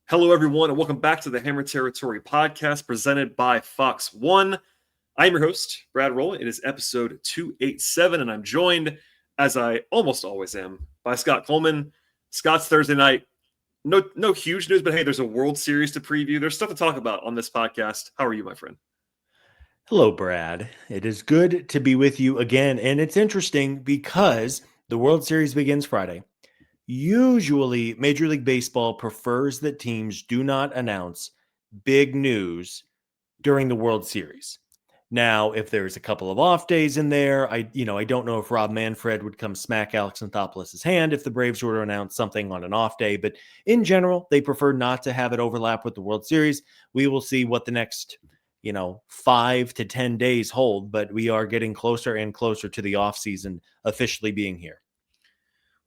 Hello, everyone, and welcome back to the Hammer Territory podcast presented by Fox One. I'm your host, Brad Rowland. It is episode 287, and I'm joined, as I almost always am, by Scott Coleman. Scott's Thursday night. No huge news, but hey, there's a World Series to preview. There's stuff to talk about on this podcast. How are you, my friend? Hello, Brad. It is good to be with you again, and it's interesting because the World Series begins Friday. Usually, Major League Baseball prefers that teams do not announce big news during the World Series. Now, if there's a couple of off days in there, I don't know if Rob Manfred would come smack Alex Anthopoulos' hand if the Braves were to announce something on an off day. But in general, they prefer not to have it overlap with the World Series. We will see what the next 5 to 10 days hold, but we are getting closer and closer to the off season officially being here.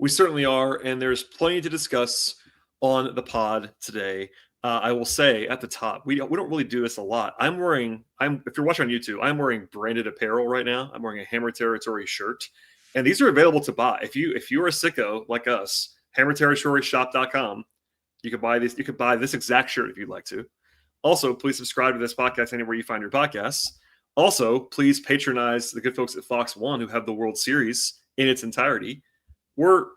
We certainly are, and there's plenty to discuss on the pod today. I will say at the top, we don't really do this a lot. If you're watching on YouTube, I'm wearing branded apparel right now. I'm wearing a Hammer Territory shirt, and these are available to buy. If you're a sicko like us, HammerTerritoryShop.com. You can buy these. You could buy this exact shirt if you'd like to. Also, please subscribe to this podcast anywhere you find your podcasts. Also, please patronize the good folks at Fox One who have the World Series in its entirety. We're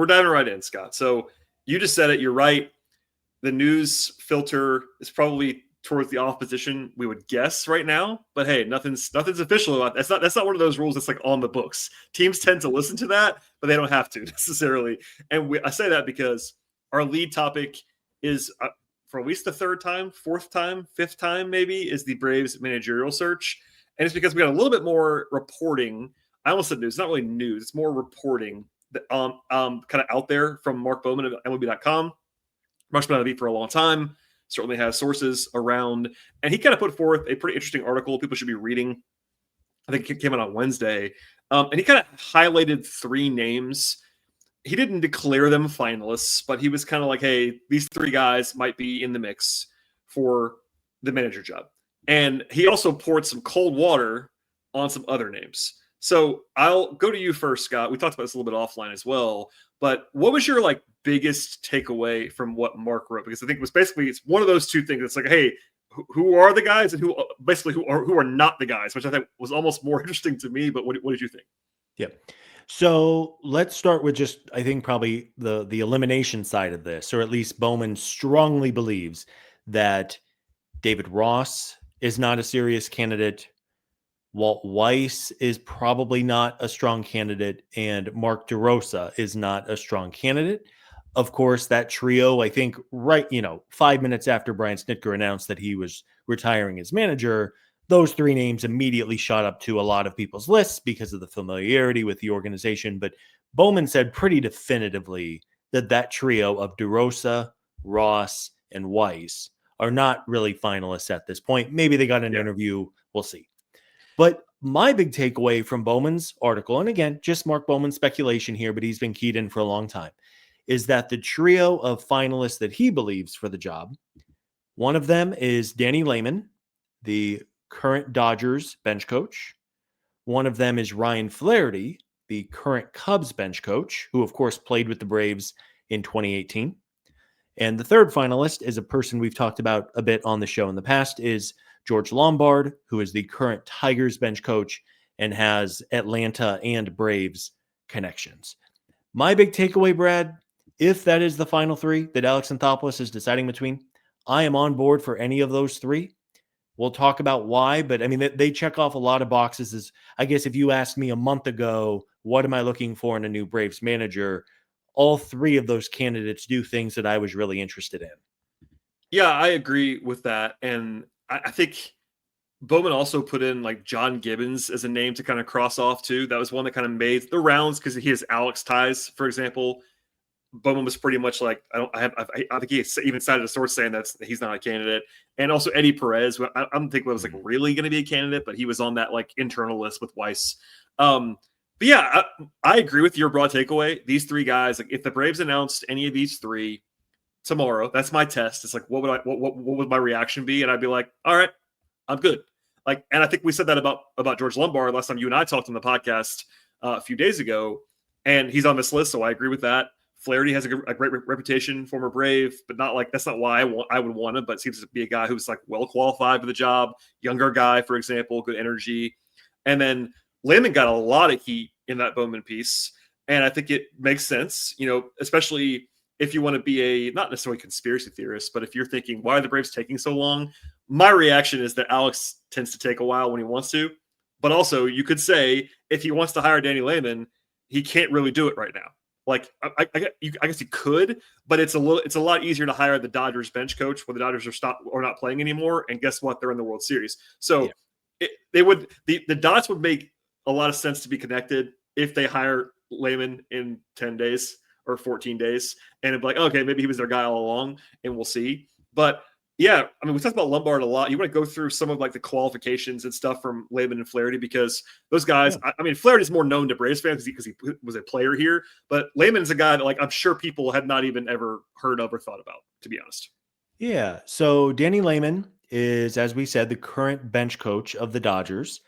diving right in, Scott. So you just said it. You're right. The news filter is probably towards the off position, we would guess right now. But hey, nothing's official about that. That's not one of those rules that's like on the books. Teams tend to listen to that, but they don't have to necessarily. And I say that because our lead topic is for at least the third time, fourth time, fifth time maybe, is the Braves managerial search. And it's because we got a little bit more reporting. I almost said news. It's not really news. It's more reporting kind of out there from Mark Bowman of MLB.com. Mark's been on the beat for a long time, certainly has sources around, and he kind of put forth a pretty interesting article people should be reading. I think it came out on Wednesday, and he kind of highlighted three names. He didn't declare them finalists, but he was kind of like, hey, these three guys might be in the mix for the manager job. And he also poured some cold water on some other names. So I'll go to you first, Scott. We talked about this a little bit offline as well, but what was your biggest takeaway from what Mark wrote? Because I think it's one of those two things. It's like, hey, who are the guys and who are not the guys, which I think was almost more interesting to me. But what did you think? Yeah. So let's start with just, I think, probably the elimination side of this, or at least Bowman strongly believes that David Ross is not a serious candidate. Walt Weiss is probably not a strong candidate, and Mark DeRosa is not a strong candidate. Of course, that trio, I think, 5 minutes after Brian Snitker announced that he was retiring as manager, those three names immediately shot up to a lot of people's lists because of the familiarity with the organization. But Bowman said pretty definitively that trio of DeRosa, Ross, and Weiss are not really finalists at this point. Maybe they got an interview. We'll see. But my big takeaway from Bowman's article, and again, just Mark Bowman's speculation here, but he's been keyed in for a long time, is that the trio of finalists that he believes for the job, one of them is Danny Lehman, the current Dodgers bench coach. One of them is Ryan Flaherty, the current Cubs bench coach, who of course played with the Braves in 2018. And the third finalist is a person we've talked about a bit on the show in the past, is George Lombard, who is the current Tigers bench coach and has Atlanta and Braves connections. My big takeaway, Brad, if that is the final three that Alex Anthopoulos is deciding between, I am on board for any of those three. We'll talk about why, but I mean, they check off a lot of boxes. I guess if you asked me a month ago, what am I looking for in a new Braves manager? All three of those candidates do things that I was really interested in. Yeah, I agree with that. And I think Bowman also put in John Gibbons as a name to kind of cross off too. That was one that kind of made the rounds because he has Alex ties, for example. Bowman was pretty much like, I think he even cited a source saying that he's not a candidate. And also Eddie Perez, who I don't think was really going to be a candidate, but he was on that internal list with Weiss. But yeah, I agree with your broad takeaway. These three guys, if the Braves announced any of these three tomorrow, that's my test. It's what would my reaction be? And I'd be like, all right, I'm good. And I think we said that about George Lombard last time you and I talked on the podcast a few days ago, and he's on this list, so I agree with that. Flaherty has a great reputation, former Brave, but not like that's not why I would want him. But seems to be a guy who's like well qualified for the job, younger guy, for example, good energy. And then Lehman got a lot of heat in that Bowman piece, and I think it makes sense, especially if you want to be a not necessarily conspiracy theorist, but if you're thinking why are the Braves taking so long, my reaction is that Alex tends to take a while when he wants to, but also you could say if he wants to hire Danny Lehman, he can't really do it right now. Like I guess he could, but it's a lot easier to hire the Dodgers bench coach when the Dodgers are not playing anymore. And guess what? They're in the World Series. So the dots would make a lot of sense to be connected if they hire Lehman in 10 days or 14 days, and it'd be like, okay, maybe he was their guy all along, and we'll see. But yeah, I mean, we talked about Lombard a lot. You want to go through some of like the qualifications and stuff from Lehman and Flaherty because those guys. Yeah. I mean, Flaherty's more known to Braves fans because he was a player here, but Lehman's a guy that like I'm sure people had not even ever heard of or thought about, to be honest. Yeah. So Danny Lehman is, as we said, the current bench coach of the Dodgers,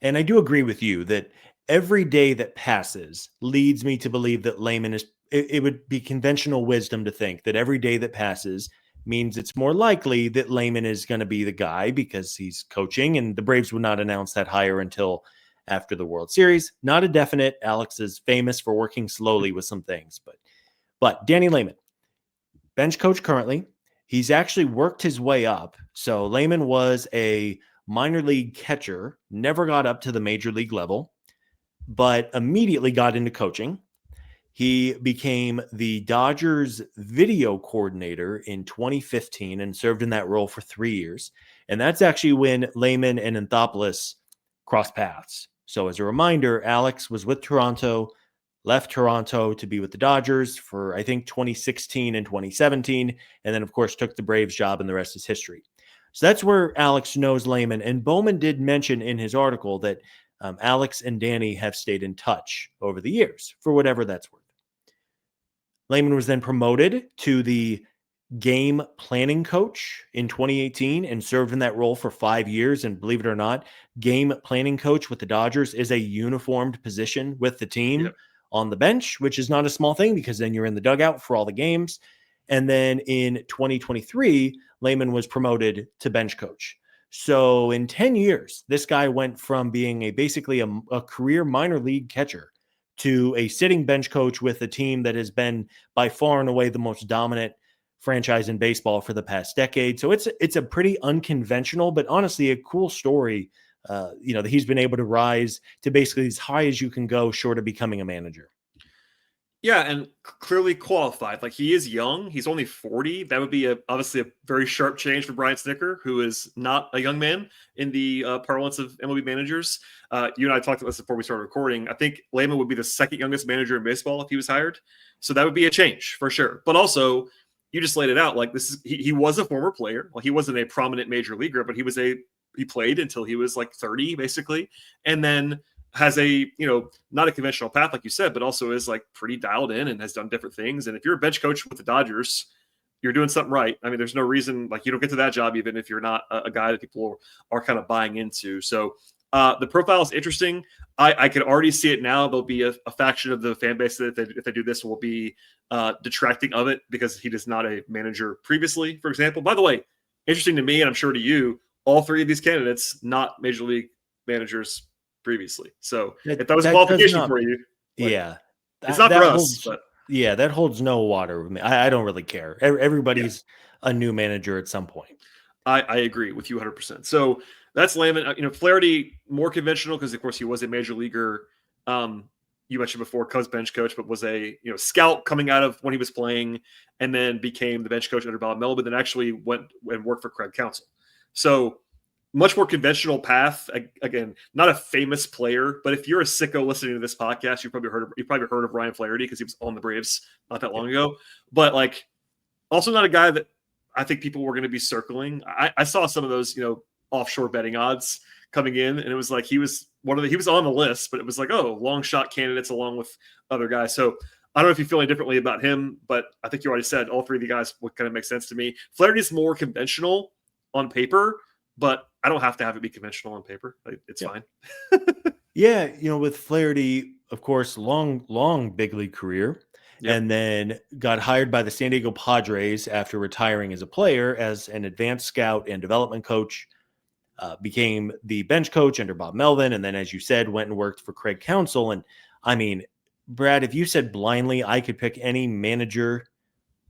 and I do agree with you that every day that passes leads me to believe that Lehman is. It would be conventional wisdom to think that every day that passes means it's more likely that Lehman is going to be the guy because he's coaching, and the Braves would not announce that hire until after the World Series. Not a definite. Alex is famous for working slowly with some things, but Danny Lehman, bench coach currently, he's actually worked his way up. So Lehman was a minor league catcher, never got up to the major league level, but immediately got into coaching. He became the Dodgers video coordinator in 2015 and served in that role for 3 years. And that's actually when Lehman and Anthopoulos crossed paths. So as a reminder, Alex was with Toronto, left Toronto to be with the Dodgers for, I think, 2016 and 2017, and then, of course, took the Braves job, and the rest is history. So that's where Alex knows Lehman. And Bowman did mention in his article that Alex and Danny have stayed in touch over the years, for whatever that's worth. Lehman was then promoted to the game planning coach in 2018 and served in that role for 5 years. And believe it or not, game planning coach with the Dodgers is a uniformed position with the team on the bench, which is not a small thing because then you're in the dugout for all the games. And then in 2023, Lehman was promoted to bench coach. So in 10 years, this guy went from being basically a career minor league catcher to a sitting bench coach with a team that has been by far and away the most dominant franchise in baseball for the past decade. So it's a pretty unconventional, but honestly a cool story, that he's been able to rise to basically as high as you can go short of becoming a manager. Yeah, and clearly qualified. Like he is young. He's only 40. That would be obviously a very sharp change for Brian Snitker, who is not a young man in the parlance of MLB managers. You and I talked about this before we started recording. I think Lehman would be the second youngest manager in baseball if he was hired. So that would be a change for sure. But also, you just laid it out. Like this is he was a former player. Well, he wasn't a prominent major leaguer, but he played until he was like 30, basically, and then has a, not a conventional path, like you said, but also is like pretty dialed in and has done different things. And if you're a bench coach with the Dodgers, you're doing something right. I mean, there's no reason, like you don't get to that job, even if you're not a guy that people are kind of buying into. So the profile is interesting. I could already see it now. There'll be a faction of the fan base that if they do this will be detracting of it because he is not a manager previously, for example. By the way, interesting to me, and I'm sure to you, all three of these candidates, not major league managers previously. So if that was a qualification for you, it's not for us. But that holds no water with me. I don't really care. Everybody's a new manager at some point. I agree with you 100%. So that's Lehman. Flaherty, more conventional because, of course, he was a major leaguer. You mentioned before, Cubs bench coach, but was a scout coming out of when he was playing, and then became the bench coach under Bob Melvin, then actually went and worked for Craig Counsell. So much more conventional path. Again, not a famous player, but if you're a sicko listening to this podcast, you've probably heard of Ryan Flaherty because he was on the Braves not that long ago. But like, also not a guy that I think people were going to be circling. I saw some of those, offshore betting odds coming in, and it was like he was on the list, but it was like, oh, long shot candidates along with other guys. So I don't know if you feel any differently about him, but I think you already said all three of the guys would kind of make sense to me. Flaherty's more conventional on paper, but I don't have to have it be conventional on paper. It's fine. With Flaherty, of course, long big league career. Yep. and then got hired by the San Diego Padres after retiring as a player as an advanced scout and development coach. Became the bench coach under Bob Melvin, and then, as you said, went and worked for Craig Counsell. And I mean, Brad, if you said blindly I could pick any manager,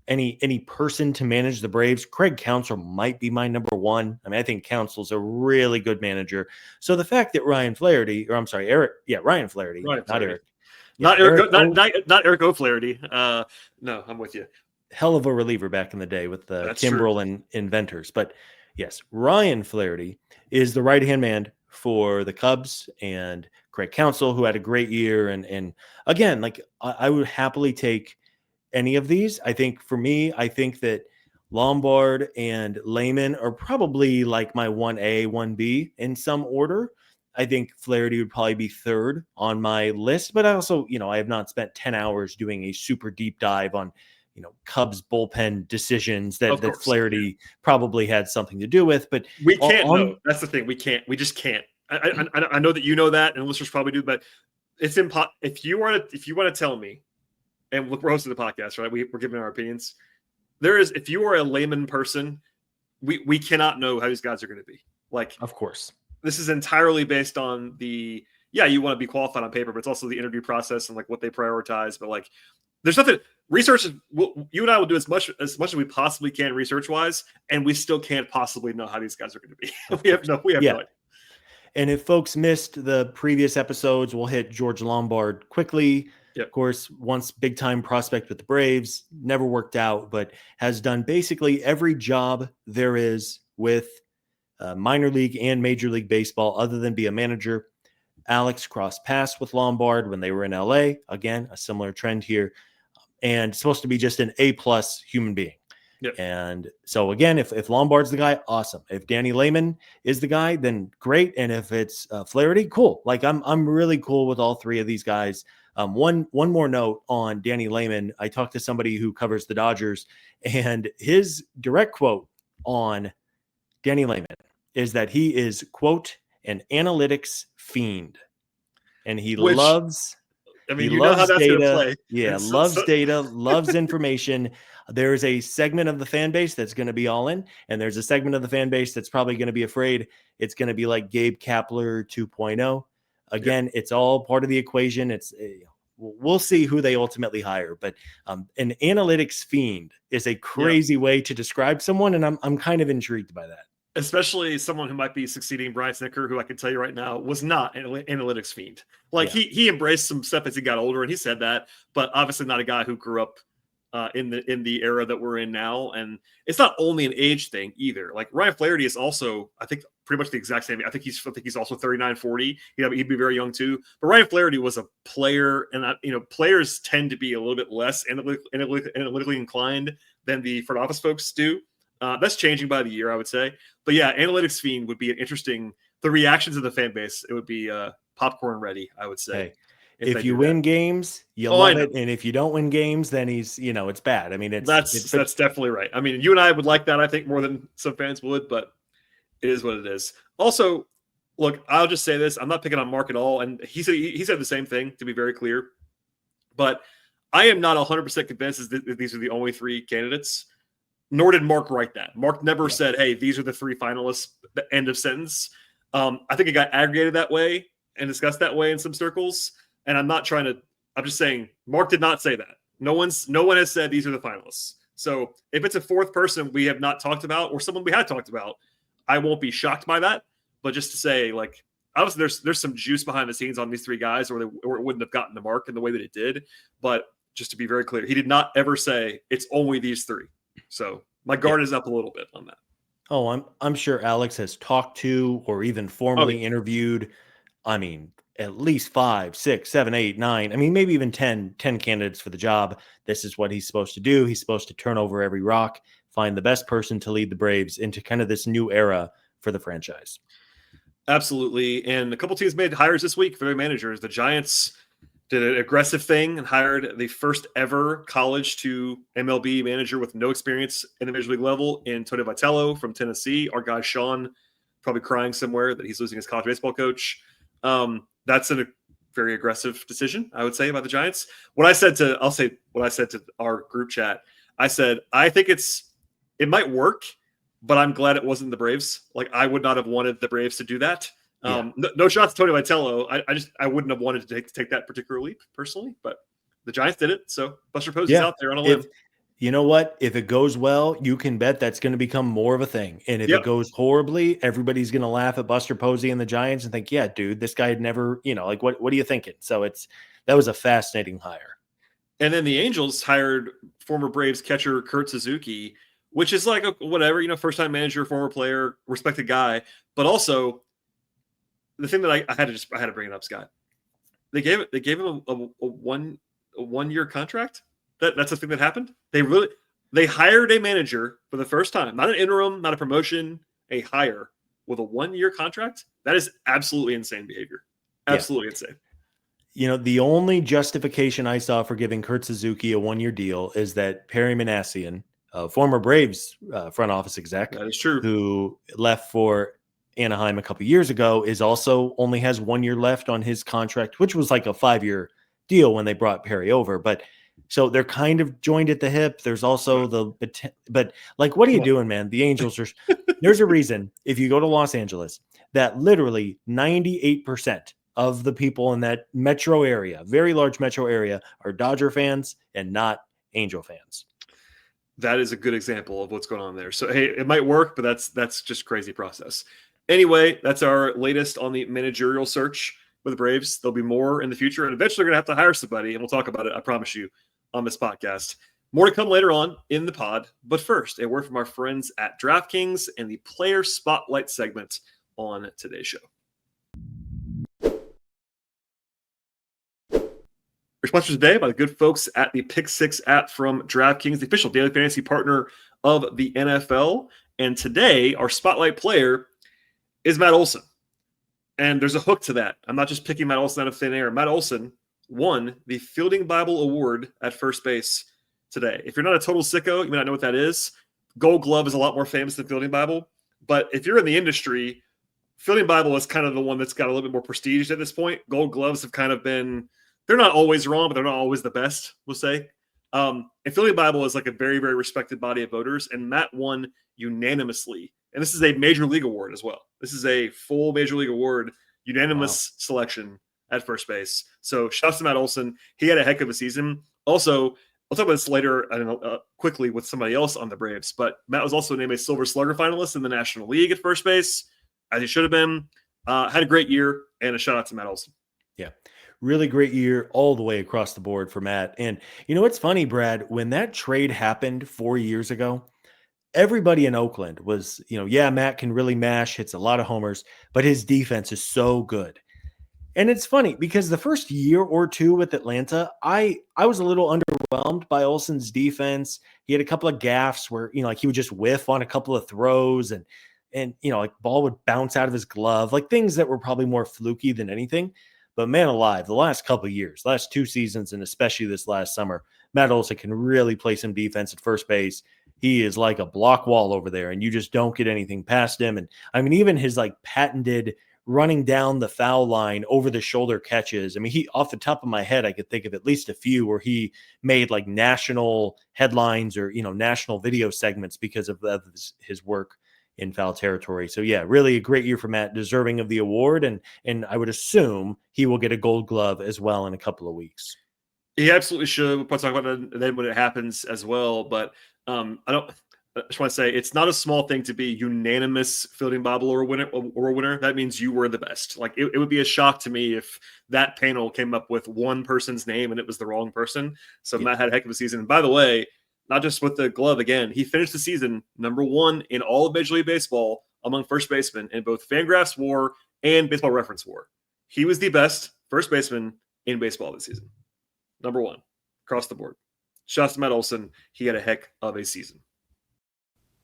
any person to manage the Braves, Craig Counsell might be my number one. I mean, I think Counsell's a really good manager. So the fact that Ryan Flaherty, or I'm sorry, Ryan Flaherty, Ryan not Flaherty. Eric. Yeah, Not Eric, not Eric O'Flaherty. No, I'm with you. Hell of a reliever back in the day with the Kimbrel and Inventors. But yes, Ryan Flaherty is the right-hand man for the Cubs, and Craig Counsell, who had a great year. And again, like I would happily take any of these. I think for me, I think that Lombard and Lehman are probably like my 1A, 1B in some order. I think Flaherty would probably be third on my list, but I also, I have not spent 10 hours doing a super deep dive on, Cubs bullpen decisions that Flaherty probably had something to do with, but we can't know. That's the thing. We just can't. I know that you know that, and listeners probably do, but it's impossible. If you want to tell me, and look, we're hosting the podcast, right? We're giving our opinions. If you are a layman person, we cannot know how these guys are going to be. Like, of course, this is entirely based on you want to be qualified on paper, but it's also the interview process and like what they prioritize. But like, there's nothing research. You and I will do as much as we possibly can research wise, and we still can't possibly know how these guys are going to be. we have no idea. And if folks missed the previous episodes, we'll hit George Lombard quickly. Yep. Of course, once big-time prospect with the Braves, never worked out, but has done basically every job there is with minor league and Major League Baseball other than be a manager. Alex crossed paths with Lombard when they were in LA. Again, a similar trend here. And supposed to be just an A-plus human being. Yep. And so, again, if Lombard's the guy, awesome. If Danny Lehman is the guy, then great. And if it's Flaherty, cool. Like, I'm really cool with all three of these guys. One more note on Danny Lehman. I talked to somebody who covers the Dodgers, and his direct quote on Danny Lehman is that he is, quote, an analytics fiend. And he loves how that's data. Going to play. Yeah, loves data, loves information. There's a segment of the fan base that's going to be all in, and there's a segment of the fan base that's probably going to be afraid it's going to be like Gabe Kapler 2.0. Again, It's all part of the equation. It's we'll see who they ultimately hire, but an analytics fiend is a crazy way to describe someone, and I'm kind of intrigued by that. Especially someone who might be succeeding Brian Snitker, who I can tell you right now was not an analytics fiend. Like he embraced some stuff as he got older, and he said that, but obviously not a guy who grew up in the era that we're in now. And it's not only an age thing either. Like Ryan Flaherty is also, I think, pretty much the exact same. I think he's also 39, 40. He'd be very young too. But Ryan Flaherty was a player, and players tend to be a little bit less analytically inclined than the front office folks do. That's changing by the year, I would say. But yeah, analytics fiend would be an interesting. The reactions of the fan base, it would be popcorn ready, I would say. Hey, if you win games, you love it, and if you don't win games, then he's it's bad. I mean, that's definitely right. I mean, you and I would like that, I think, more than some fans would, but it is what it is. Also, look, I'll just say this: I'm not picking on Mark at all, and he said the same thing, to be very clear. But I am not 100% convinced that these are the only three candidates. Nor did Mark write that. Mark never said, hey, these are the three finalists, the end of sentence. I think it got aggregated that way and discussed that way in some circles. And I'm just saying Mark did not say that. No one has said these are the finalists. So if it's a fourth person we have not talked about or someone we had talked about, I won't be shocked by that. But just to say, like, obviously there's some juice behind the scenes on these three guys or it wouldn't have gotten to Mark in the way that it did. But just to be very clear, he did not ever say it's only these three. So my guard is up a little bit on that. Oh, I'm sure Alex has talked to or even formally interviewed, I mean, at least 5, 6, 7, 8, 9. I mean, maybe even 10 candidates for the job. This is what he's supposed to do. He's supposed to turn over every rock, find the best person to lead the Braves into kind of this new era for the franchise. Absolutely. And a couple teams made hires this week for their managers. The Giants did an aggressive thing and hired the first ever college to MLB manager with no experience in the Major League level in Tony Vitello from Tennessee. Our guy, Sean, probably crying somewhere that he's losing his college baseball coach. That's very aggressive decision, I would say, by the Giants. I'll say what I said to our group chat. I said, I think it might work, but I'm glad it wasn't the Braves. Like, I would not have wanted the Braves to do that. Yeah. No shots to Tony Vitello. I wouldn't have wanted to take that particular leap personally, but the Giants did it. So Buster Posey's out there on a limb. You know what? If it goes well, you can bet that's going to become more of a thing. And if it goes horribly, everybody's going to laugh at Buster Posey and the Giants and think, yeah, dude, this guy had never, like, what are you thinking? So that was a fascinating hire. And then the Angels hired former Braves catcher Kurt Suzuki, which is like whatever, first-time manager, former player, respected guy. But also, the thing that I had to bring it up, Scott. They gave him a 1 year contract. That's the thing that happened. They hired a manager for the first time, not an interim, not a promotion, a hire with a 1 year contract. That is absolutely insane behavior. Absolutely insane. The only justification I saw for giving Kurt Suzuki a 1 year deal is that Perry Manassian, former Braves front office exec, that is true, who left for Anaheim a couple years ago, only has 1 year left on his contract, which was like a 5-year deal when they brought Perry over. But so they're kind of joined at the hip. There's also but like, what are you doing, man? The Angels there's a reason if you go to Los Angeles that literally 98% of the people in that metro area, very large metro area, are Dodger fans and not Angel fans. That is a good example of what's going on there. So, hey, it might work, but that's just crazy process. Anyway, that's our latest on the managerial search with the Braves. There'll be more in the future, and eventually we're going to have to hire somebody, and we'll talk about it, I promise you, on this podcast. More to come later on in the pod. But first, a word from our friends at DraftKings and the Player Spotlight segment on today's show. We're sponsored today by the good folks at the Pick Six app from DraftKings, the official daily fantasy partner of the NFL. And today, our spotlight player is Matt Olson. And there's a hook to that. I'm not just picking Matt Olson out of thin air. Matt Olson won the Fielding Bible Award at first base today. If you're not a total sicko, you may not know what that is. Gold Glove is a lot more famous than Fielding Bible. But if you're in the industry, Fielding Bible is kind of the one that's got a little bit more prestige at this point. Gold Gloves have kind of been... They're not always wrong, but they're not always the best, we'll say. And Fielding Bible is like a very, very respected body of voters, and Matt won unanimously. And this is a major league award as well. This is a full major league award, unanimous selection at first base. So shouts to Matt Olson. He had a heck of a season. Also, I'll talk about this later quickly with somebody else on the Braves, but Matt was also named a Silver Slugger finalist in the National League at first base, as he should have been. Had a great year, and a shout out to Matt Olson. Yeah. Really great year all the way across the board for Matt. And what's funny, Brad, when that trade happened 4 years ago, everybody in Oakland was, Matt can really mash, hits a lot of homers, but his defense is so good. And it's funny because the first year or two with Atlanta, I was a little underwhelmed by Olson's defense. He had a couple of gaffes where, like he would just whiff on a couple of throws and like ball would bounce out of his glove, like things that were probably more fluky than anything. But man alive, the last couple of years, last 2 seasons, and especially this last summer, Matt Olson can really play some defense at first base. He is like a block wall over there, and you just don't get anything past him. And I mean, even his like patented running down the foul line over the shoulder catches. I mean, he, off the top of my head, I could think of at least a few where he made like national headlines or, national video segments because of his work in foul territory. So yeah, really a great year for Matt, deserving of the award. And I would assume he will get a Gold Glove as well in a couple of weeks. He absolutely should. We'll probably talk about it then when it happens as well. But I just want to say it's not a small thing to be unanimous Fielding Bible or a winner. That means you were the best. Like it would be a shock to me if that panel came up with one person's name and it was the wrong person. So yeah. Matt had a heck of a season. And by the way, not just with the glove again, he finished the season #1 in all of Major League Baseball among first basemen in both Fangraphs WAR and Baseball Reference WAR. He was the best first baseman in baseball this season. #1 across the board. Shouts to Matt Olson. He had a heck of a season.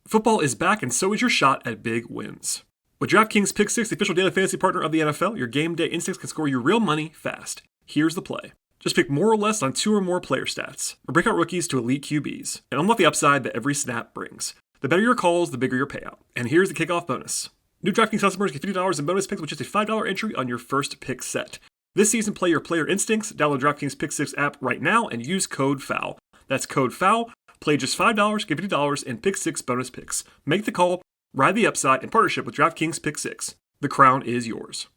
Football is back, and so is your shot at big wins. With DraftKings Pick 6, the official daily fantasy partner of the NFL, your game day instincts can score you real money fast. Here's the play. Just pick more or less on 2 or more player stats, or break out rookies to elite QBs, and unlock the upside that every snap brings. The better your calls, the bigger your payout. And here's the kickoff bonus. New DraftKings customers get $50 in bonus picks with just a $5 entry on your first pick set. This season, play your player instincts. Download DraftKings Pick 6 app right now and use code FOUL. That's code FOUL. Play just $5, get $50 in Pick 6 bonus picks. Make the call, ride the upside in partnership with DraftKings Pick 6. The crown is yours.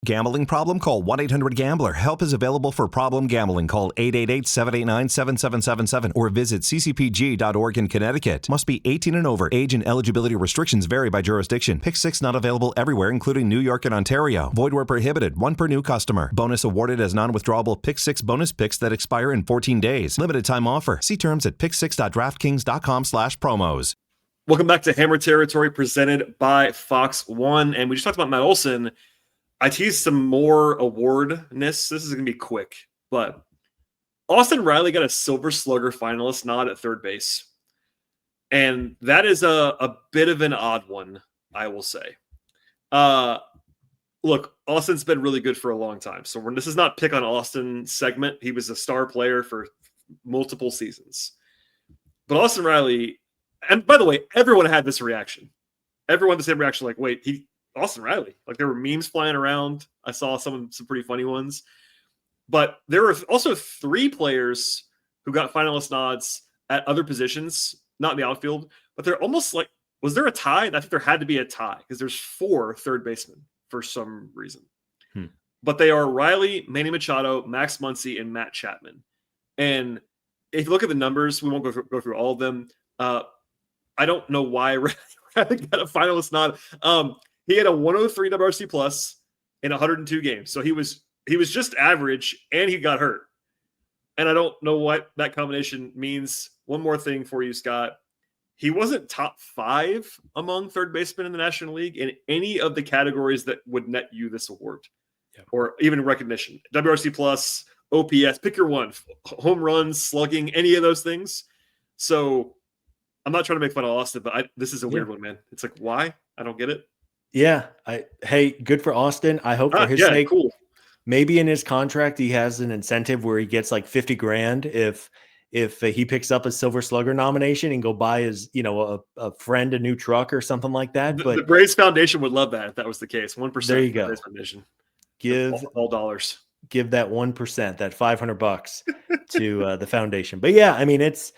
Gambling problem? Call 1-800-GAMBLER. Help is available for problem gambling. Call 888-789-7777 or visit ccpg.org in Connecticut. Must be 18 and over. Age and eligibility restrictions vary by jurisdiction. Pick 6 not available everywhere, including New York and Ontario. Void where prohibited. One per new customer. Bonus awarded as non-withdrawable Pick 6 bonus picks that expire in 14 days. Limited time offer. See terms at pick6.draftkings.com/promos. Welcome back to Hammer Territory presented by Fox One. And we just talked about Matt Olson. I teased some more awardness. This is going to be quick, but Austin Riley got a Silver Slugger finalist nod at third base. And that is a bit of an odd one, I will say. Look, Austin's been really good for a long time. So this is not pick on Austin segment. He was a star player for multiple seasons. But Austin Riley, and by the way, everyone had this reaction. Everyone had the same reaction, like, wait, Austin Riley. Like, there were memes flying around. I saw some pretty funny ones. But there were also 3 players who got finalist nods at other positions, not in the outfield, but they're almost like, was there a tie? I think there had to be a tie because there's 4 third basemen for some reason. But they are Riley, Manny Machado, Max Muncy, and Matt Chapman. And if you look at the numbers, we won't go through all of them. I don't know why Riley got a finalist nod. He had a 103 WRC plus in 102 games. So he was just average and he got hurt. And I don't know what that combination means. One more thing for you, Scott. He wasn't top 5 among third basemen in the National League in any of the categories that would net you this award or even recognition. WRC plus, OPS, pick your one, home runs, slugging, any of those things. So I'm not trying to make fun of Austin, but this is a weird one, man. It's like, why? I don't get it. Yeah. Hey, good for Austin. I hope for his sake. Cool. Maybe in his contract he has an incentive where he gets like $50,000 if he picks up a Silver Slugger nomination and go buy his, a friend a new truck or something like that. But the Braves Foundation would love that if that was the case. 1%. There you go. Braves Foundation. Give all dollars. Give that 1%, that $500 to the foundation. But yeah, I mean, it's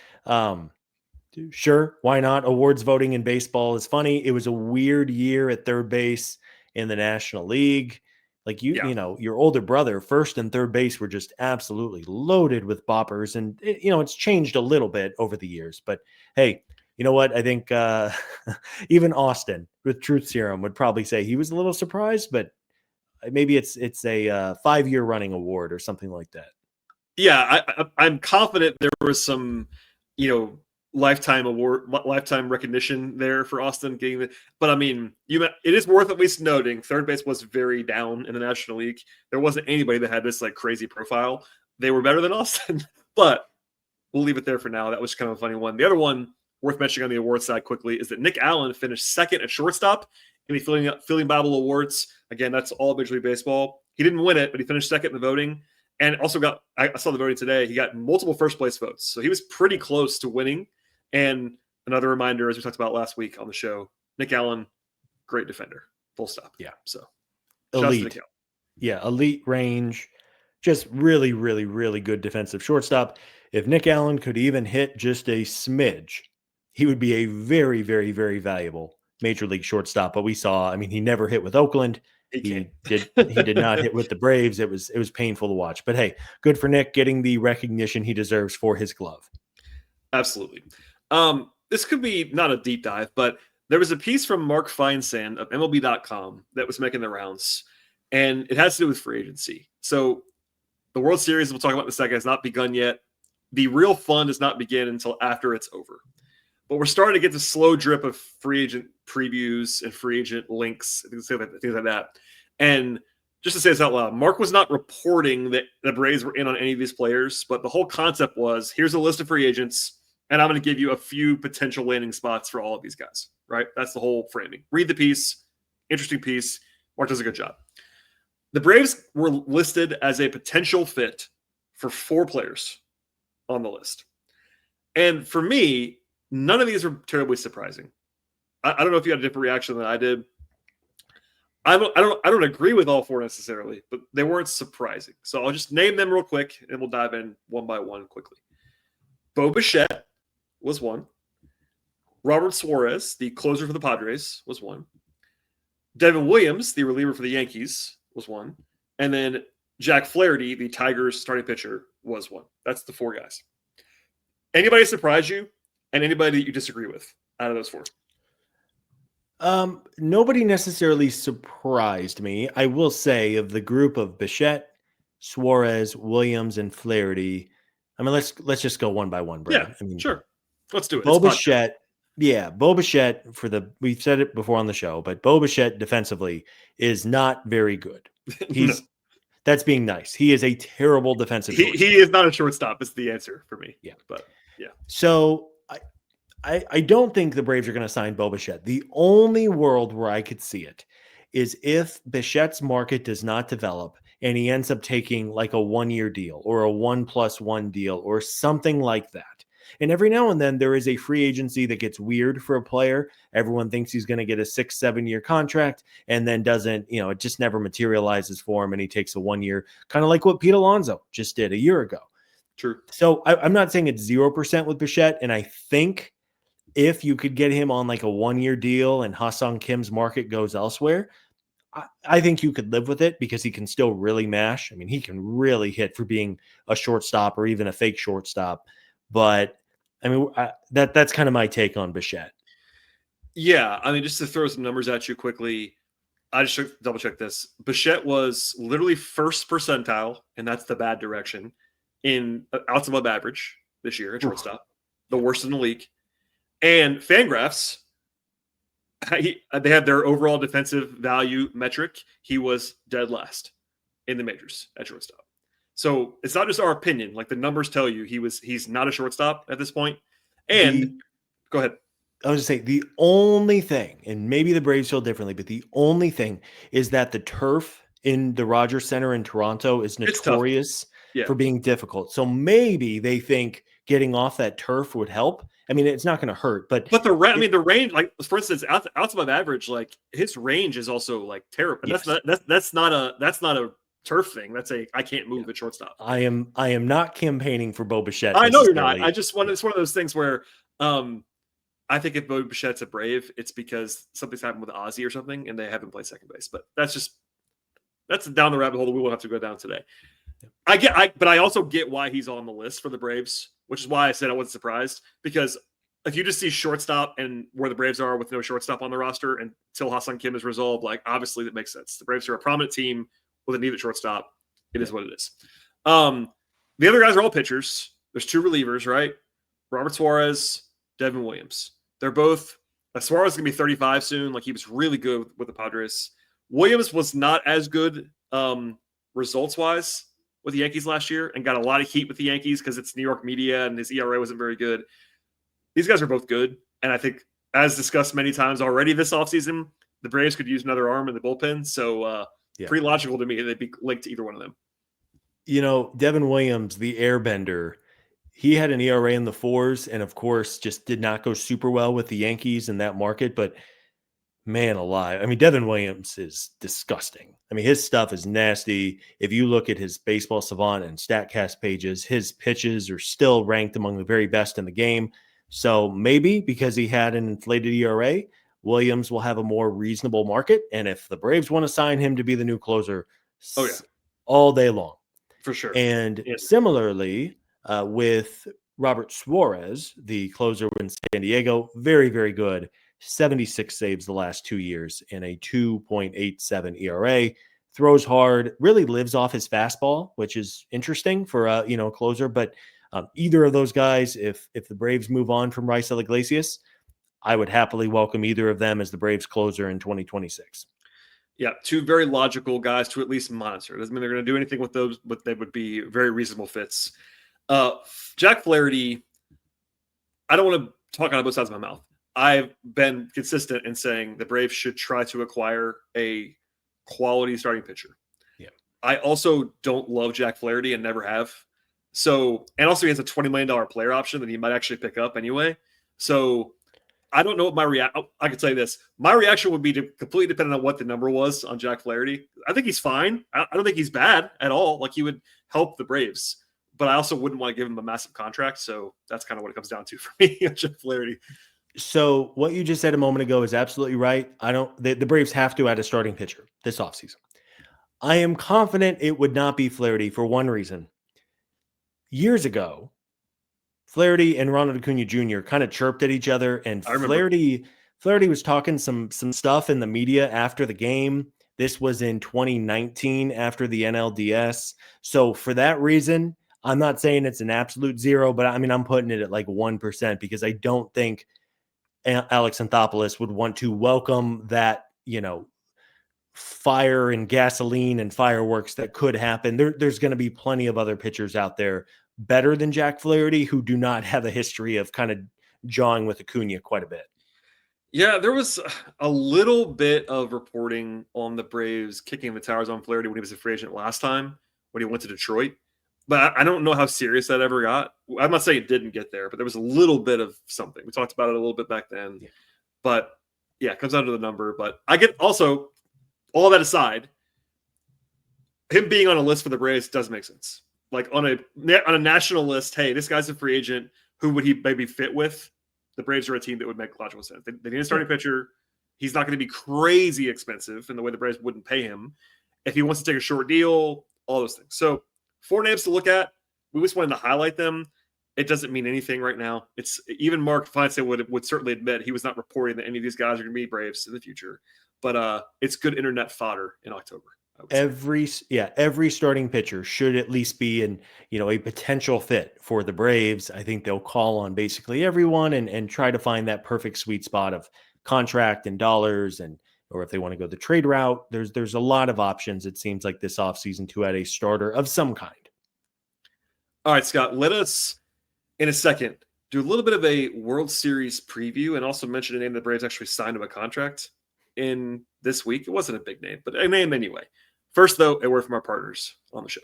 sure, why not? Awards voting in baseball is funny. It was a weird year at third base in the National League. Like your older brother, first and third base were just absolutely loaded with boppers. And, it's changed a little bit over the years. But hey, you know what? I think even Austin with Truth Serum would probably say he was a little surprised, but maybe it's a 5-year running award or something like that. Yeah, I'm confident there was some, lifetime recognition there for Austin getting the. But I mean, it is worth at least noting third base was very down in the National League. There wasn't anybody that had this like crazy profile. They were better than Austin, but we'll leave it there for now. That was kind of a funny one. The other one worth mentioning on the awards side quickly is that Nick Allen finished second at shortstop in the Fielding Bible Awards. Again, that's all Major League Baseball. He didn't win it, but he finished second in the voting. And also I saw the voting today, he got multiple first place votes. So he was pretty close to winning. And another reminder, as we talked about last week on the show, Nick Allen, great defender. Full stop. Yeah. So elite. Yeah, elite range. Just really, really, really good defensive shortstop. If Nick Allen could even hit just a smidge, he would be a very, very, very valuable Major League shortstop. But we saw, he never hit with Oakland. He did not hit with the Braves. It was painful to watch. But hey, good for Nick getting the recognition he deserves for his glove. Absolutely. This could be not a deep dive, but there was a piece from Mark Feinsand of MLB.com that was making the rounds, and it has to do with free agency. So the World Series, we'll talk about in a second, has not begun yet. The real fun does not begin until after it's over. But we're starting to get the slow drip of free agent previews and free agent links, things like that. And just to say this out loud, Mark was not reporting that the Braves were in on any of these players, but the whole concept was, here's a list of free agents, and I'm going to give you a few potential landing spots for all of these guys, right? That's the whole framing. Read the piece. Interesting piece. Mark does a good job. The Braves were listed as a potential fit for 4 players on the list. And for me, none of these are terribly surprising. I don't know if you had a different reaction than I did. I don't agree with all four necessarily, but they weren't surprising. So I'll just name them real quick, and we'll dive in one by one quickly. Bo Bichette was one. Robert Suarez, the closer for the Padres, was one. Devin Williams, the reliever for the Yankees, was one. And then Jack Flaherty, the Tigers starting pitcher, was one. That's the four guys. Anybody surprise you, and anybody that you disagree with out of those four? Nobody necessarily surprised me. I will say of the group of Bichette, Suarez, Williams, and Flaherty. I mean, let's just go one by one, Brad. Yeah, I mean, sure. Let's do it. Bo Bichette, Bo Bichette we've said it before on the show, but Bo Bichette defensively is not very good. That's being nice. He is a terrible defensive. He is not a shortstop. Is the answer for me. Yeah, but yeah. So I don't think the Braves are going to sign Bo Bichette. The only world where I could see it is if Bichette's market does not develop and he ends up taking like a 1-year deal or a 1+1 deal or something like that. And every now and then there is a free agency that gets weird for a player. Everyone thinks he's going to get a 6-7 year contract and then doesn't, it just never materializes for him. And he takes a 1-year, kind of like what Pete Alonso just did a year ago. True. So I'm not saying it's 0% with Bichette. And I think if you could get him on like a 1-year deal and Ha-Seong Kim's market goes elsewhere, I think you could live with it because he can still really mash. I mean, he can really hit for being a shortstop or even a fake shortstop. But I mean, that's kind of my take on Bichette. Yeah, I mean, just to throw some numbers at you quickly, I just double check this. Bichette was literally first percentile, and that's the bad direction, in outs above average this year at shortstop, the worst in the league. And Fangraphs, they have their overall defensive value metric. He was dead last in the majors at shortstop. So it's not just our opinion. Like the numbers tell you, he's not a shortstop at this point. And go ahead. I was going to say the only thing, and maybe the Braves feel differently, but the only thing is that the turf in the Rogers Center in Toronto is notorious for being difficult. So maybe they think getting off that turf would help. I mean, it's not going to hurt, but the range, like for instance, outs above average, like his range is also like terrible. Yes. That's not a turf thing. That's I can't move at shortstop. I am not campaigning for Bo Bichette. I know you're not. It's one of those things where I think if Bo Bichette's a Brave, it's because something's happened with Ozzy or something, and they haven't played second base. But that's down the rabbit hole that we won't have to go down today. But I also get why he's on the list for the Braves, which is why I said I wasn't surprised, because if you just see shortstop and where the Braves are with no shortstop on the roster until Ha-Seong Kim is resolved, like obviously that makes sense. The Braves are a prominent team with a need at shortstop. It is what it is. The other guys are all pitchers. There's 2 relievers, right? Robert Suarez, Devin Williams. They're both Suarez is going to be 35 soon. Like he was really good with the Padres. Williams was not as good results-wise with the Yankees last year and got a lot of heat with the Yankees because it's New York media and his ERA wasn't very good. These guys are both good. And I think, as discussed many times already this offseason, the Braves could use another arm in the bullpen. So pretty logical to me they'd be linked to either one of them. Devin Williams, the airbender, he had an ERA in the 4s and, of course, just did not go super well with the Yankees in that market. But man alive. I mean, Devin Williams is disgusting. I mean, his stuff is nasty. If you look at his Baseball Savant and StatCast pages, his pitches are still ranked among the very best in the game. So maybe because he had an inflated ERA, Williams will have a more reasonable market. And if the Braves want to sign him to be the new closer, all day long. For sure. And similarly, with Robert Suarez, the closer in San Diego, very, very good. 76 saves the last 2 years and a 2.87 ERA. Throws hard, really lives off his fastball, which is interesting for a closer. But either of those guys, if the Braves move on from Raisel Iglesias, I would happily welcome either of them as the Braves closer in 2026. Yeah, 2 very logical guys to at least monitor. Doesn't mean they're going to do anything with those, but they would be very reasonable fits. Jack Flaherty, I don't want to talk out of both sides of my mouth. I've been consistent in saying the Braves should try to acquire a quality starting pitcher. Yeah. I also don't love Jack Flaherty and never have. So, and also he has a $20 million player option that he might actually pick up anyway. So I don't know what I can tell you this. My reaction would be to completely dependent on what the number was on Jack Flaherty. I think he's fine. I don't think he's bad at all. Like, he would help the Braves, but I also wouldn't want to give him a massive contract. So that's kind of what it comes down to for me on Jack Flaherty. So what you just said a moment ago is absolutely right. The Braves have to add a starting pitcher this offseason. I am confident it would not be Flaherty for one reason. Years ago, Flaherty and Ronald Acuna Jr. kind of chirped at each other, and Flaherty was talking some stuff in the media after the game. This was in 2019 after the NLDS. So for that reason, I'm not saying it's an absolute zero, but I mean, I'm putting it at like 1% because I don't think Alex Anthopoulos would want to welcome that, fire and gasoline and fireworks that could happen. There's going to be plenty of other pitchers out there better than Jack Flaherty who do not have a history of kind of jawing with Acuna quite a bit. Yeah, there was a little bit of reporting on the Braves kicking the tires on Flaherty when he was a free agent last time, when he went to Detroit. But I don't know how serious that ever got. I'm not saying it didn't get there, but there was a little bit of something. We talked about it a little bit back then. Yeah. But yeah, it comes down to the number. But I get also, all that aside, him being on a list for the Braves does make sense. Like on a national list, hey, this guy's a free agent. Who would he maybe fit with? The Braves are a team that would make logical sense. They need a starting pitcher. He's not going to be crazy expensive in the way the Braves wouldn't pay him. If he wants to take a short deal, all those things. So 4 names to look at. We just wanted to highlight them. It doesn't mean anything right now. It's even Mark Feinsand would certainly admit he was not reporting that any of these guys are going to be Braves in the future. But it's good internet fodder in October. Every starting pitcher should at least be a potential fit for the Braves. I think they'll call on basically everyone and try to find that perfect sweet spot of contract and dollars, or if they want to go the trade route, there's a lot of options. It seems like this offseason to add a starter of some kind. All right, Scott, let us in a second do a little bit of a World Series preview and also mention a name the Braves actually signed to a contract in this week. It wasn't a big name, but a name anyway. First, though, a word from our partners on the show.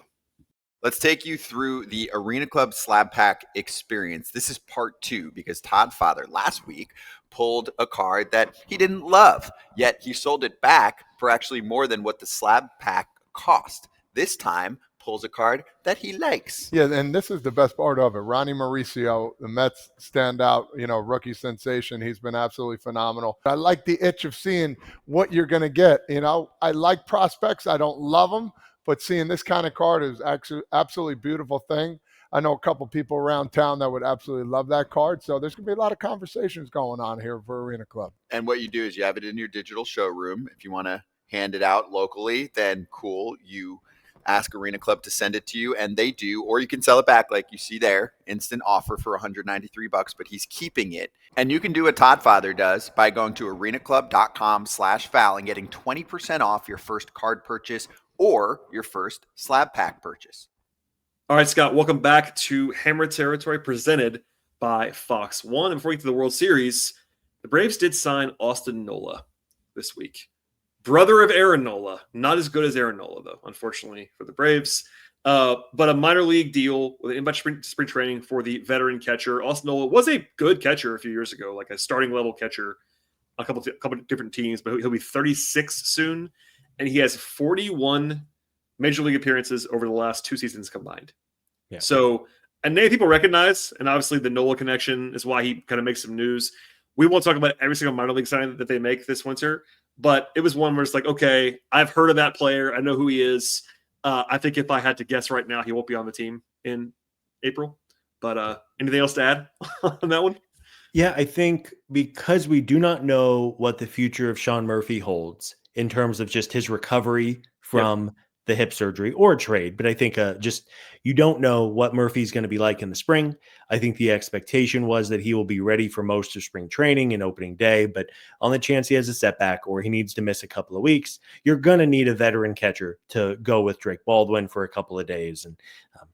Let's take you through the Arena Club Slab Pack experience. This is part 2 because Todd Father last week pulled a card that he didn't love, yet he sold it back for actually more than what the slab pack cost. This time, pulls a card that he likes. Yeah, and this is the best part of it. Ronnie Mauricio, the Mets standout, rookie sensation. He's been absolutely phenomenal. I like the itch of seeing what you're going to get. I like prospects. I don't love them, but seeing this kind of card is actually absolutely beautiful thing. I know a couple people around town that would absolutely love that card. So there's going to be a lot of conversations going on here for Arena Club. And what you do is you have it in your digital showroom. If you want to hand it out locally, then cool. You ask Arena Club to send it to you, and they do, or you can sell it back like you see there. Instant offer for $193, but he's keeping it. And you can do what Todd Father does by going to arenaclub.com/Val and getting 20% off your first card purchase or your first slab pack purchase. All right, Scott, welcome back to Hammer Territory presented by Fox One. And before we get to the World Series, the Braves did sign Austin Nola this week. Brother of Aaron Nola. Not as good as Aaron Nola, though, unfortunately, for the Braves. But a minor league deal with in spring training for the veteran catcher. Austin Nola was a good catcher a few years ago, like a starting level catcher, a couple of different teams, but he'll be 36 soon. And he has 41 major league appearances over the last 2 seasons combined. Yeah. So a name people recognize, and obviously the Nola connection is why he kind of makes some news. We won't talk about every single minor league signing that they make this winter, but it was one where it's like, okay, I've heard of that player. I know who he is. I think if I had to guess right now, he won't be on the team in April. But anything else to add on that one? Yeah, I think because we do not know what the future of Sean Murphy holds in terms of just his recovery from the hip surgery or a trade, but I think just you don't know what Murphy's going to be like in the spring. I think the expectation was that he will be ready for most of spring training and opening day, but on the chance he has a setback or he needs to miss a couple of weeks, you're going to need a veteran catcher to go with Drake Baldwin for a couple of days. And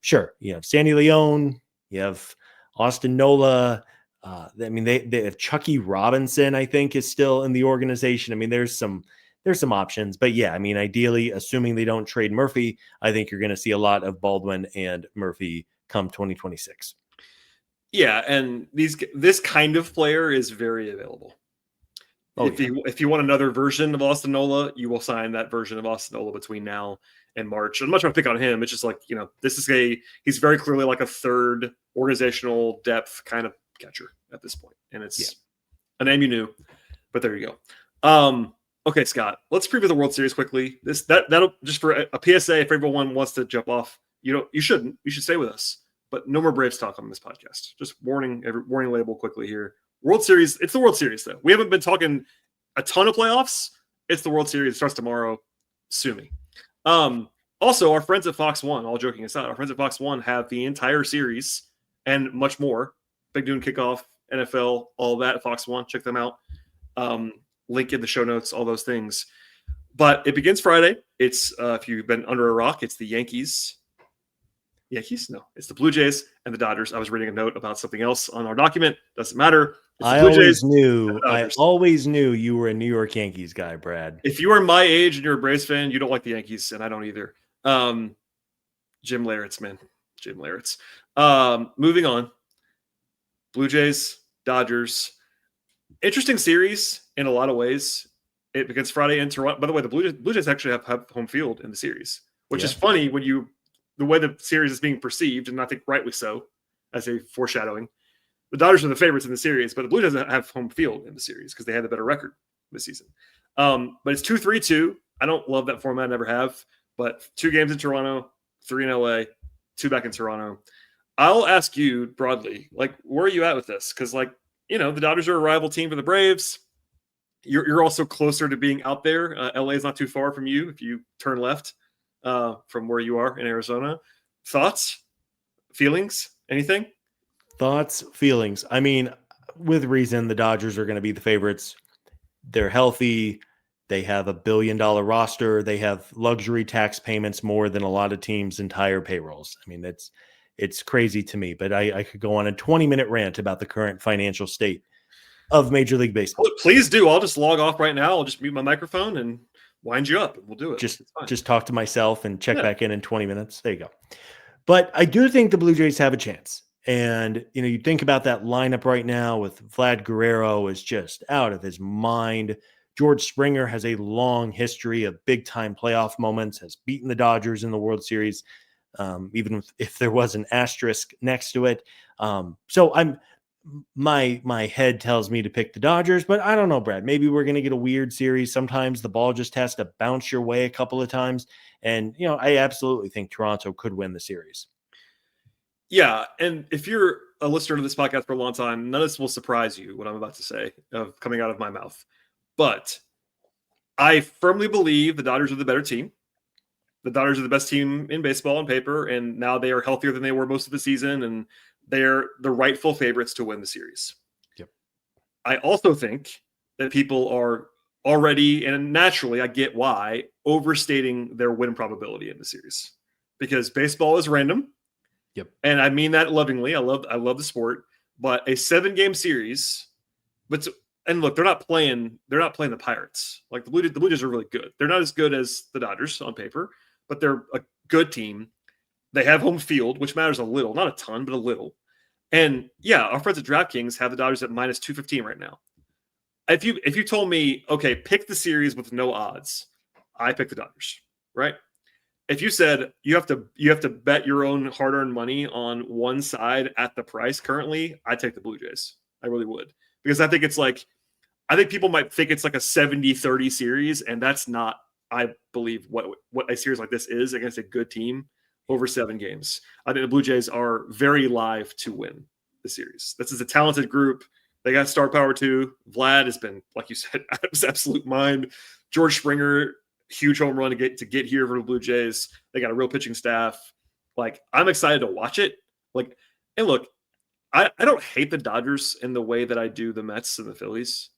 sure, you have Sandy Leon, you have Austin Nola. They have Chucky Robinson, I think, is still in the organization. I mean, there's some options, but yeah, I mean, ideally, assuming they don't trade Murphy, I think you're going to see a lot of Baldwin and Murphy come 2026. Yeah, and this kind of player is very available. Oh, if you want another version of Austin Nola, you will sign that version of Austin Nola between now and March. I'm not trying to pick on him. It's just like, he's very clearly like a third organizational depth kind of catcher at this point. And it's a name you knew, but there you go. Okay, Scott, let's preview the World Series quickly. That'll just for a PSA, if everyone wants to jump off, you shouldn't. You should stay with us. But no more Braves talk on this podcast. Just warning label quickly here. World Series, it's the World Series, though. We haven't been talking a ton of playoffs. It's the World Series. It starts tomorrow. Sue me. Also, our friends at Fox One, all joking aside, our friends at Fox One have the entire series and much more. Big Noon Kickoff, NFL, all that at Fox One. Check them out. Link in the show notes, all those things. But it begins Friday. It's, if you've been under a rock, it's the Yankees. No, it's the Blue Jays and the Dodgers. I was reading a note about something else on our document. Doesn't matter. I always knew you were a New York Yankees guy, Brad. If you are my age and you're a Braves fan, you don't like the Yankees, and I don't either. Jim Leyritz, man. Jim Leyritz. Moving on. Blue Jays, Dodgers. Interesting series in a lot of ways. It begins Friday in Toronto. By the way, the Blue Jays actually have home field in the series, which is funny when the way the series is being perceived, and I think rightly so, as a foreshadowing. The Dodgers are the favorites in the series, but the Blue Jays have home field in the series because they had the better record this season. But it's 2-3-2. I don't love that format. I never have. But 2 games in Toronto, 3 in LA, 2 back in Toronto. I'll ask you broadly, where are you at with this? Because, the Dodgers are a rival team for the Braves. You're also closer to being out there. LA is not too far from you if you turn left. From where you are in Arizona. Thoughts? Feelings? Anything? Thoughts? Feelings? I mean, with reason, the Dodgers are going to be the favorites. They're healthy. They have $1 billion roster. They have luxury tax payments more than a lot of teams' entire payrolls. I mean, it's crazy to me, but I could go on a 20-minute rant about the current financial state of Major League Baseball. Please do. I'll just log off right now. I'll just mute my microphone and wind you up, and we'll do it. Just talk to myself and check back in 20 minutes. There you go. But I do think the Blue Jays have a chance. And, you think about that lineup right now with Vlad Guerrero is just out of his mind. George Springer has a long history of big-time playoff moments, has beaten the Dodgers in the World Series, even if there was an asterisk next to it. So my head tells me to pick the Dodgers, but I don't know, Brad. Maybe we're going to get a weird series. Sometimes the ball just has to bounce your way a couple of times. And, I absolutely think Toronto could win the series. Yeah, and if you're a listener to this podcast for a long time, none of this will surprise you, what I'm about to say, coming out of my mouth. But I firmly believe the Dodgers are the better team. The Dodgers are the best team in baseball on paper, and now they are healthier than they were most of the season, and they're the rightful favorites to win the series. Yep. I also think that people are already, and naturally, I get why, overstating their win probability in the series. Because baseball is random. Yep. And I mean that lovingly. I love the sport. But a 7-game series, and look, they're not playing the Pirates. The Blue Jays are really good. They're not as good as the Dodgers on paper, but they're a good team. They have home field, which matters a little, not a ton, but a little. And yeah, our friends at DraftKings have the Dodgers at minus 215 right now. If you told me, okay, pick the series with no odds, I pick the Dodgers, right? If you said you have to bet your own hard-earned money on one side at the price currently, I take the Blue Jays. I really would. Because I think I think people might think it's like a 70-30 series, and that's not, I believe, what a series like this is against a good team over 7 games. I think the Blue Jays are very live to win the series. This is a talented group. They got star power too. Vlad has been, like you said, out of his absolute mind. George Springer, huge home run to get here for the Blue Jays. They got a real pitching staff. I'm excited to watch it. And look, I don't hate the Dodgers in the way that I do the Mets and the Phillies.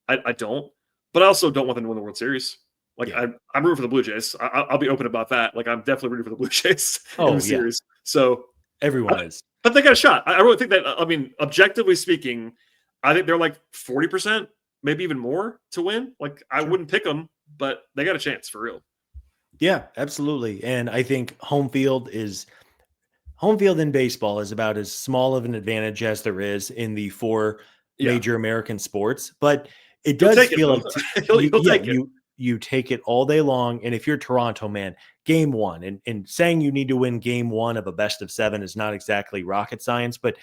I don't, but I also don't want them to win the World Series. I'm rooting for the Blue Jays. I'll be open about that. I'm definitely rooting for the Blue Jays in the series. So everyone is. But they got a shot. I really think that, objectively speaking, I think they're 40%, maybe even more to win. I wouldn't pick them, but they got a chance for real. Yeah, absolutely. And I think home field is home field in baseball is about as small of an advantage as there is in the four major American sports, but it does feel like you take it all day long. And if you're Toronto, man, game one, and saying you need to win game one of a best of 7 is not exactly rocket science, but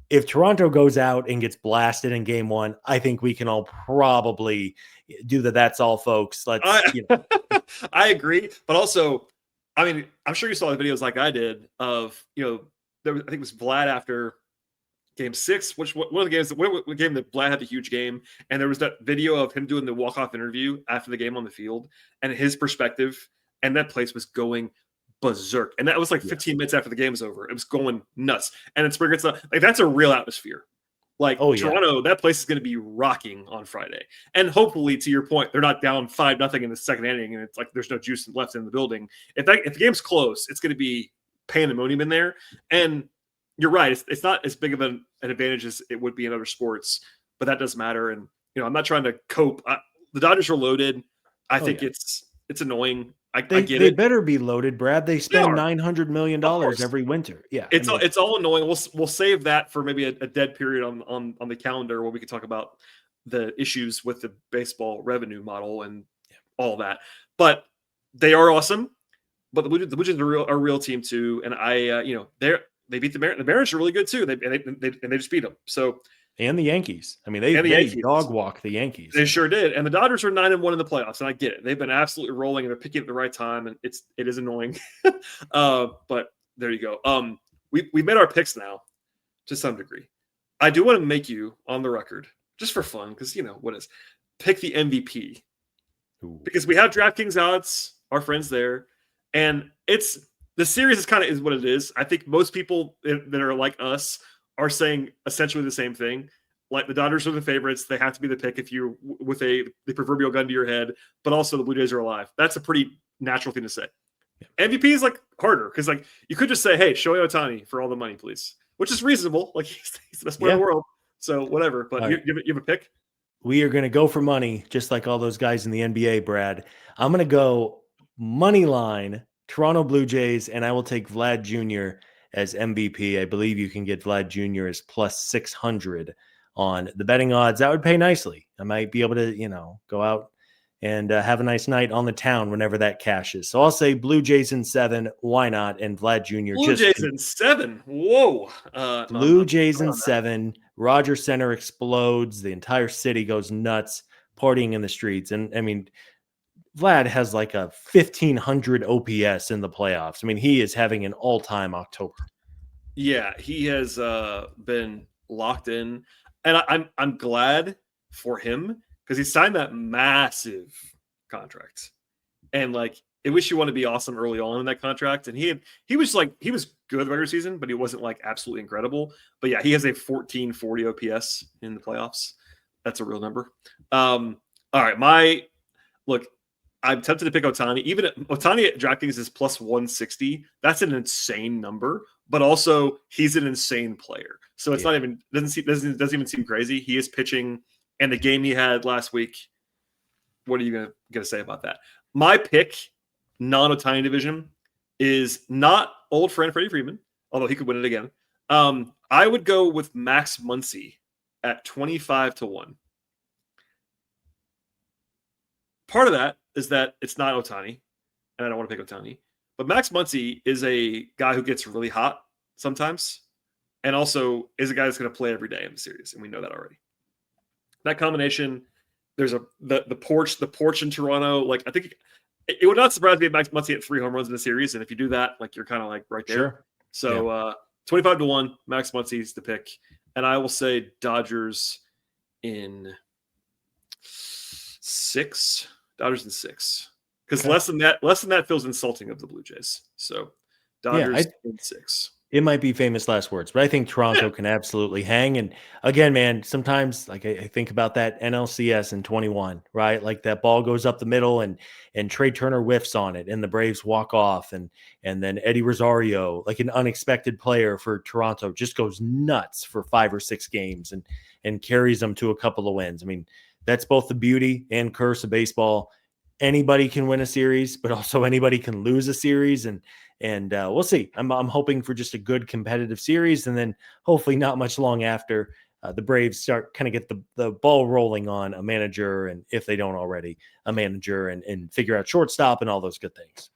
if Toronto goes out and gets blasted in game one, I think we can all probably do the that's all, folks. I agree. But also, I mean, I'm sure you saw the videos like I did of, I think it was Vlad after game 6, which one of the games, what game that Vlad had the huge game. And there was that video of him doing the walk-off interview after the game on the field and his perspective. And that place was going berserk. And that was like 15 minutes after the game was over. It was going nuts. And in Spring, that's a real atmosphere. Toronto, that place is going to be rocking on Friday. And hopefully, to your point, they're not down 5-0 in the second inning, and it's like there's no juice left in the building. If the game's close, it's going to be pandemonium in there. And you're right; it's not as big of an advantage as it would be in other sports, but that does matter. And I'm not trying to cope. The Dodgers are loaded. I think it's annoying. I get it. They better be loaded, Brad. They spend $900 million every winter. Yeah, it's all annoying. We'll save that for maybe a dead period on the calendar where we can talk about the issues with the baseball revenue model and all that. But they are awesome. But the Blue Jays are a real team too, and they beat the Mariners. The Mariners are really good too. They just beat them. So. And the Yankees. I mean, they dog walk the Yankees. They sure did. And the Dodgers are 9-1 in the playoffs, and I get it. They've been absolutely rolling, and they're picking at the right time, and it is annoying. But there you go. We made our picks now, to some degree. I do want to make you on the record, just for fun, because pick the MVP. Ooh. Because we have DraftKings odds, our friends there, and the series is what it is. I think most people that are like us are saying essentially the same thing. Like the Dodgers are the favorites. They have to be the pick if you're with the proverbial gun to your head, but also the Blue Jays are alive. That's a pretty natural thing to say. Yeah. MVP is harder because you could just say, hey, Shohei Ohtani for all the money, please, which is reasonable. He's the best player in the world. So whatever, but you have a pick? We are going to go for money, just like all those guys in the NBA, Brad. I'm going to go money line, Toronto Blue Jays, and I will take Vlad Jr. as MVP. I believe you can get Vlad Jr. as plus 600 on the betting odds. That would pay nicely. I might be able to, go out and have a nice night on the town whenever that cashes. So I'll say Blue Jays in 7. Why not? And Vlad Jr. Blue Jays in 7. Whoa. Blue Jays in 7. Rogers Center explodes. The entire city goes nuts, partying in the streets. And I mean, Vlad has like a 1,500 OPS in the playoffs. I mean, he is having an all-time October. Yeah, he has been locked in, and I'm glad for him because he signed that massive contract, and it wish you want to be awesome early on in that contract. And he was good regular season, but he wasn't absolutely incredible. But yeah, he has a 1,440 OPS in the playoffs. That's a real number. All right, I'm tempted to pick Ohtani. Even Ohtani at DraftKings is plus 160. That's an insane number, but also he's an insane player. So it's doesn't even seem crazy. He is pitching, and the game he had last week. What are you gonna say about that? My pick, non-Ohtani division, is not old friend Freddie Freeman, although he could win it again. I would go with Max Muncy at 25-1. Part of that is that it's not Ohtani, and I don't want to pick Ohtani. But Max Muncy is a guy who gets really hot sometimes, and also is a guy that's going to play every day in the series, and we know that already. That combination, there's the porch in Toronto. I think it would not surprise me if Max Muncy hit 3 home runs in the series, and if you do that, you're kind of right there. Sure. So 25-1, Max Muncy is the pick, and I will say Dodgers in 6. Dodgers in 6, because less than that feels insulting of the Blue Jays. So Dodgers in 6. It might be famous last words, but I think Toronto can absolutely hang. And again, man, sometimes I think about that NLCS in 21, right? That ball goes up the middle and Trey Turner whiffs on it and the Braves walk off. And then Eddie Rosario, an unexpected player for Toronto, just goes nuts for 5 or 6 games and carries them to a couple of wins. I mean, that's both the beauty and curse of baseball. anybody can win a series, but also anybody can lose a series, and we'll see. I'm hoping for just a good competitive series, and then hopefully not much long after the Braves start kind of get the ball rolling on a manager, and if they don't already, a manager, and figure out shortstop and all those good things.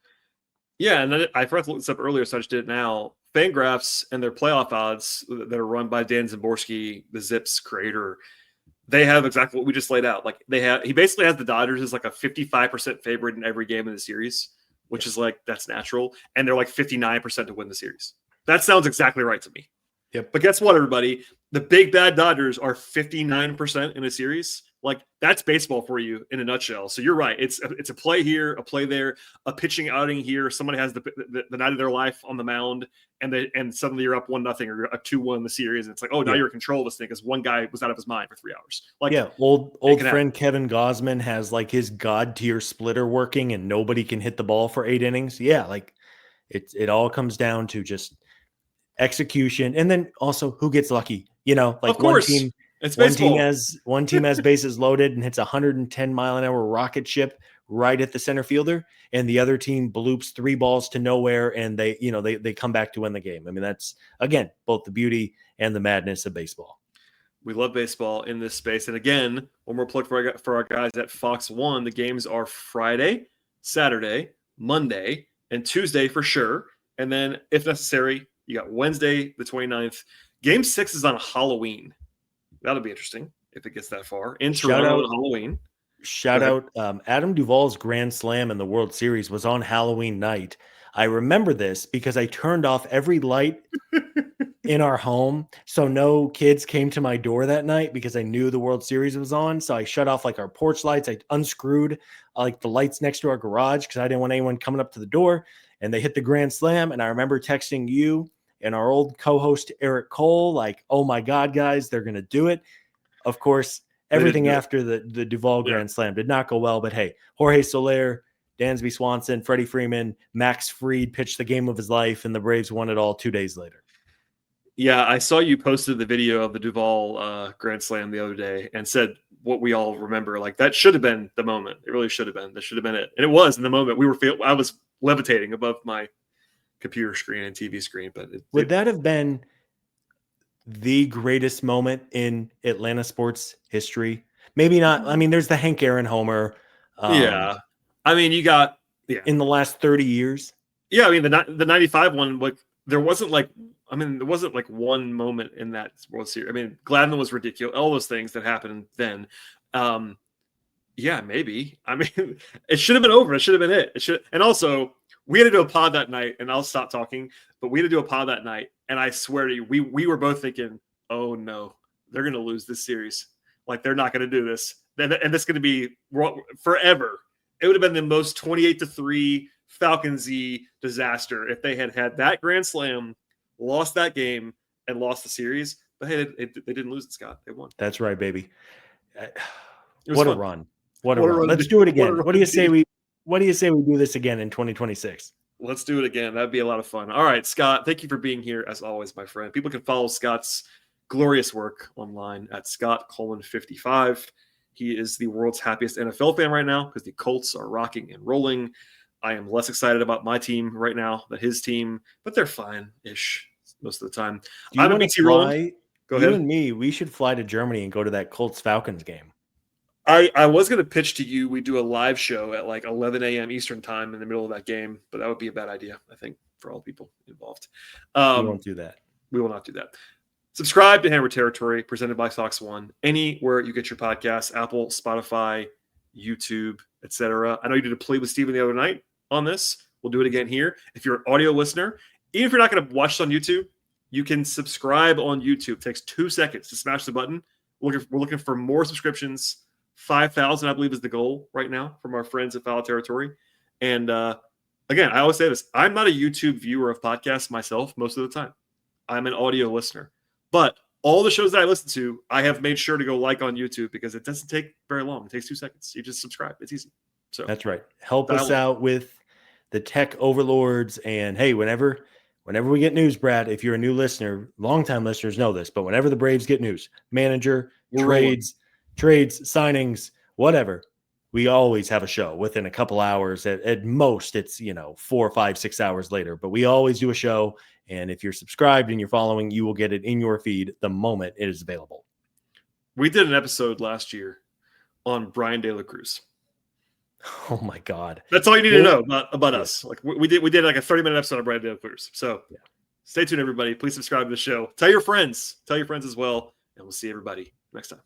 Yeah, and then I forgot to look this up earlier, so I just did it now. Fangraphs and their playoff odds that are run by Dan Szymborski, the Zips creator, they have exactly what we just laid out. Like he basically has the Dodgers as like a 55% favorite in every game in the series, which is like, that's natural. And they're like 59% to win the series. That sounds exactly right to me. Yep. But guess what, everybody? The big bad Dodgers are 59% in a series. Like, that's baseball for you in a nutshell. So you're right. It's a play here, a play there, a pitching outing here. Somebody has the night of their life on the mound, and suddenly you're up 1-0 or a 2-1 in the series. And it's like, oh, now you're in control of this thing because one guy was out of his mind for 3 hours. Like, yeah, old friend Kevin Gausman has like his god tier splitter working, and nobody can hit the ball for 8 innings. Yeah, like it all comes down to just execution, and then also who gets lucky. You know, like of course. One team has bases loaded and hits 110-mile-an-hour rocket ship right at the center fielder, and the other team bloops 3 balls to nowhere, and they come back to win the game. I mean, that's again both the beauty and the madness of baseball. We love baseball in this space, and again, one more plug for our guys at Fox One. The games are Friday, Saturday, Monday, and Tuesday for sure, and then if necessary, you got Wednesday the 29th. Game 6 is on Halloween. That'll be interesting if it gets that far. In Toronto on Halloween. Shout out Adam Duvall's Grand Slam in the World Series was on Halloween night. I remember this because I turned off every light in our home, so no kids came to my door that night because I knew the World Series was on. So I shut off like our porch lights. I unscrewed like the lights next to our garage because I didn't want anyone coming up to the door. And they hit the Grand Slam. And I remember texting you and our old co-host Eric Cole, like, oh my God, guys, they're going to do it. Of course, everything after the Duvall Grand Slam did not go well, but hey, Jorge Soler, Dansby Swanson, Freddie Freeman, Max Fried pitched the game of his life, and the Braves won it all 2 days later. Yeah, I saw you posted the video of the Duvall Grand Slam the other day and said what we all remember. Like, that should have been the moment. It really should have been. That should have been it. And it was in the moment. I was levitating above my computer screen and TV screen. But would that have been the greatest moment in Atlanta sports history? Maybe not. I mean, there's the Hank Aaron homer. Yeah. I mean, you got in the last 30 years. Yeah, I mean the 95 one, like there wasn't like one moment in that World Series. I mean, Gladden was ridiculous. All those things that happened then. Yeah, maybe. I mean, it should have been over. It should have been it. It should. And also, we had to do a pod that night, and I'll stop talking. But we had to do a pod that night, and I swear to you, we were both thinking, "Oh no, they're going to lose this series. Like they're not going to do this, and this is going to be forever." It would have been the most 28-3 Falcons-y disaster if they had that Grand Slam, lost that game, and lost the series. But hey, they didn't lose it, Scott. They won. That's right, baby. What a run! What a run! Let's do it again. What do you say we do this again in 2026? Let's do it again. That'd be a lot of fun. All right, Scott, thank you for being here as always, my friend. People can follow Scott's glorious work online at Scott Coleman 55. He is the world's happiest NFL fan right now because the Colts are rocking and rolling. I am less excited about my team right now than his team, but they're fine-ish most of the time. I'm a BT Rowland. Go ahead. You and me, we should fly to Germany and go to that Colts-Falcons game. I was going to pitch to you we do a live show at like 11 a.m. Eastern time in the middle of that game, but that would be a bad idea, I think, for all people involved. We won't do that. We will not do that. Subscribe to Hammer Territory, presented by Fox One, anywhere you get your podcasts, Apple, Spotify, YouTube, etc. I know you did a play with Steven the other night on this. We'll do it again here. If you're an audio listener, even if you're not going to watch this on YouTube, you can subscribe on YouTube. It takes 2 seconds to smash the button. We're looking for more subscriptions. 5,000, I believe, is the goal right now from our friends at Foul Territory. And again, I always say this. I'm not a YouTube viewer of podcasts myself most of the time. I'm an audio listener. But all the shows that I listen to, I have made sure to go like on YouTube because it doesn't take very long. It takes 2 seconds. You just subscribe. It's easy. So that's right. Help us out with the tech overlords. And hey, whenever we get news, Brad, if you're a new listener, longtime listeners know this, but whenever the Braves get news, manager, trades, signings, whatever, we always have a show within a couple hours. At most, it's 4, 5, 6 hours later. But we always do a show, and if you're subscribed and you're following, you will get it in your feed the moment it is available. We did an episode last year on Brian De La Cruz. Oh my God! That's all you need to know about us. Like we did like a 30-minute episode on Brian De La Cruz. So stay tuned, everybody. Please subscribe to the show. Tell your friends as well, and we'll see everybody next time.